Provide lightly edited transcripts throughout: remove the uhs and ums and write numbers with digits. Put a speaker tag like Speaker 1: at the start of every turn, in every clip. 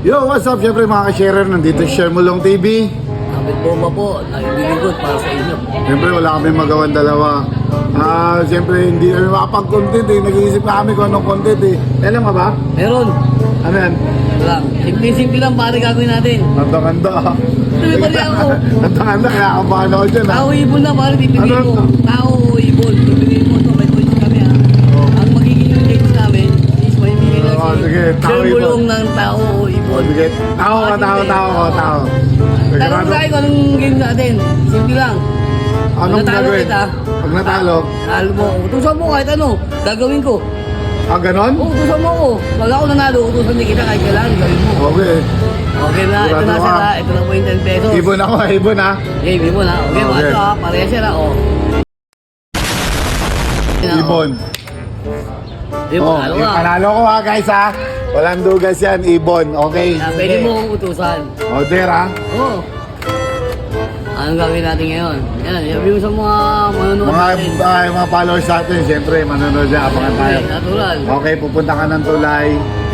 Speaker 1: Yo, what's up? Siyempre mga ka-sharer, nandito si Shermulong TV.
Speaker 2: Kapit bomba po, nakibiligod para sa inyo.
Speaker 1: Siyempre wala kami magawang dalawa. Siyempre hindi kami makapag-content eh. Nag-iisip na kami kung anong content eh. Alam ka ba?
Speaker 2: Meron.
Speaker 1: Ano yan?
Speaker 2: Lang. Simple-simple lang pare gagawin natin.
Speaker 1: Tanda-kanda.
Speaker 2: Tuloy pa rin ako.
Speaker 1: Tanda-kanda, kaya kabahan ako dyan ha.
Speaker 2: Tao ibon na pare, pipiliin
Speaker 1: Ano?
Speaker 2: mo. Tao ibon, pipiliin mo to. May points kami ha. Ang magiging yung games namin is may bigay lang
Speaker 1: Oh, sige, tao ibon.
Speaker 2: Shermulong ng tao ibon.
Speaker 1: Sige, tao ka, tao.
Speaker 2: Tanong tayo kung anong game natin. Simple lang.
Speaker 1: Anong
Speaker 2: Pag natalo
Speaker 1: gagawin?
Speaker 2: kita,
Speaker 1: Pag natalo?
Speaker 2: Talo mo. Utusan mo kahit ano. Gagawin ko.
Speaker 1: Ganon?
Speaker 2: Utusan mo ako. Pag ako nanalo, utusan din kita kahit kailangan. Gawin mo.
Speaker 1: Okay.
Speaker 2: Okay na, ito na
Speaker 1: Sigurado
Speaker 2: sila.
Speaker 1: ka.
Speaker 2: Ito na po yung 10 pesos.
Speaker 1: Ibon ako, ibon ha.
Speaker 2: Okay, ibon na. Okay,
Speaker 1: Okay.
Speaker 2: ito ha. Pareha sila, oh.
Speaker 1: Ibon.
Speaker 2: Ibon, ano
Speaker 1: yung
Speaker 2: ka?
Speaker 1: panalo ko ha guys ha. Walang dugas yan, ibon. Okay.
Speaker 2: Pwede mo akong utusan.
Speaker 1: Order ha.
Speaker 2: Oo. Anong gagawin natin ngayon? Yan, sabi mo sa mga manonood natin.
Speaker 1: Mga followers natin, siyempre, manonood dyan, abangan tayo.
Speaker 2: Okay, natural.
Speaker 1: Okay, pupunta ka ng tulay.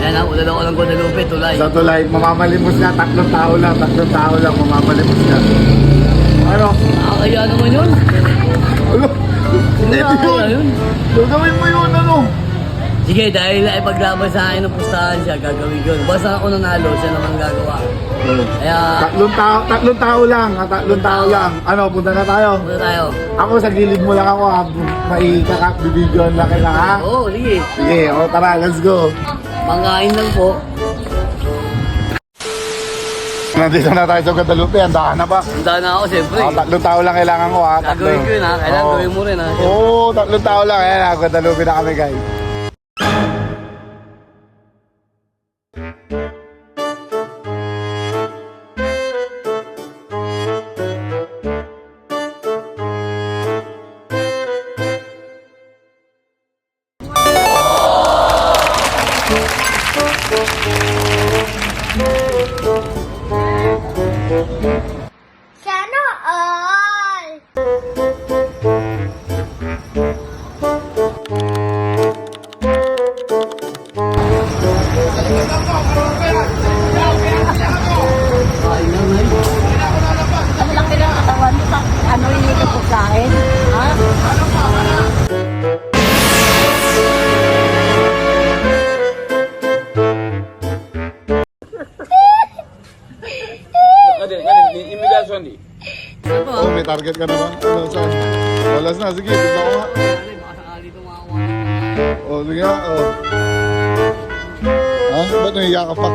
Speaker 2: Yan ha, ulan ako ng Guadalupe, tulay.
Speaker 1: Sa tulay, mamamalimos ka, tatlong tao lang, mamamalimos ka. Ano?
Speaker 2: Nakakaya naman yun.
Speaker 1: Ano?
Speaker 2: Hindi nakakaya yun.
Speaker 1: Gagawin mo yun, ano?
Speaker 2: Sige, dahil ay paglaban sa akin ng pustahan siya, gagawin yun. Basta ako nanalo, siya naman gagawa. Kaya,
Speaker 1: Tatlong tao lang, tatlong tao lang. Ano, punta na tayo.
Speaker 2: muna tayo.
Speaker 1: Ako sa gilid mo lang ako ha. May kakak-video lang kita ha.
Speaker 2: Oo, sige.
Speaker 1: Sige, o tara, let's go.
Speaker 2: Pangkain lang po.
Speaker 1: Nandito na tayo sa Guadalupe, handa ka na ba?
Speaker 2: Handa na ako, siyempre.
Speaker 1: Tatlong tao lang kailangan ko ha.
Speaker 2: Gagawin ko yun ha. Kailangan
Speaker 1: Oo.
Speaker 2: gawin mo rin ha.
Speaker 1: Oo, tatlong tao lang. Ayan ha, Guadalupe na kami guys.
Speaker 3: Sana all!
Speaker 2: Kain lang na yun.
Speaker 3: Ang laki ng katawan mo, ano yung hindi ko kain? Ha?
Speaker 4: Imigrasyon di.
Speaker 2: Ano ba?
Speaker 1: Oh, may target ka na ba? Ano, saan? Walas na, sige, tignan ko nga.
Speaker 2: Dali, baka sakali ito makakuha.
Speaker 1: Oh, sige nga, oh. Ha? Ba't nahiya ka pa?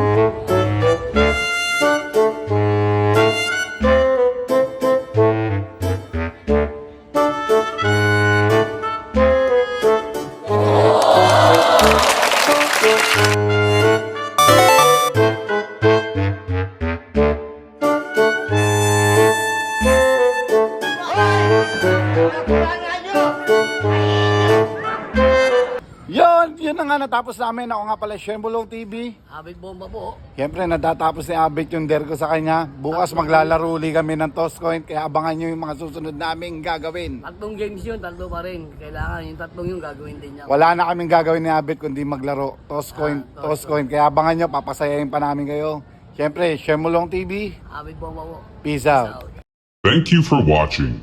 Speaker 1: Yun na nga natapos namin. Ako nga pala, Shermulong TV.
Speaker 2: Habit bomba po.
Speaker 1: Siyempre, natatapos ni Abit yung dare ko sa kanya. Bukas maglalaro uli kami ng toss coin. Kaya abangan nyo yung mga susunod naming gagawin.
Speaker 2: Tatlong games yun, tatlo pa rin. Kailangan yung tatlong yung gagawin din niya.
Speaker 1: Wala na kaming gagawin ni Abit kundi maglaro. Toss coin, toss coin. Kaya abangan nyo, papasayahin pa namin kayo. Siyempre, Shermulong TV.
Speaker 2: Habit bomba po.
Speaker 1: Peace out.
Speaker 5: Thank you for watching.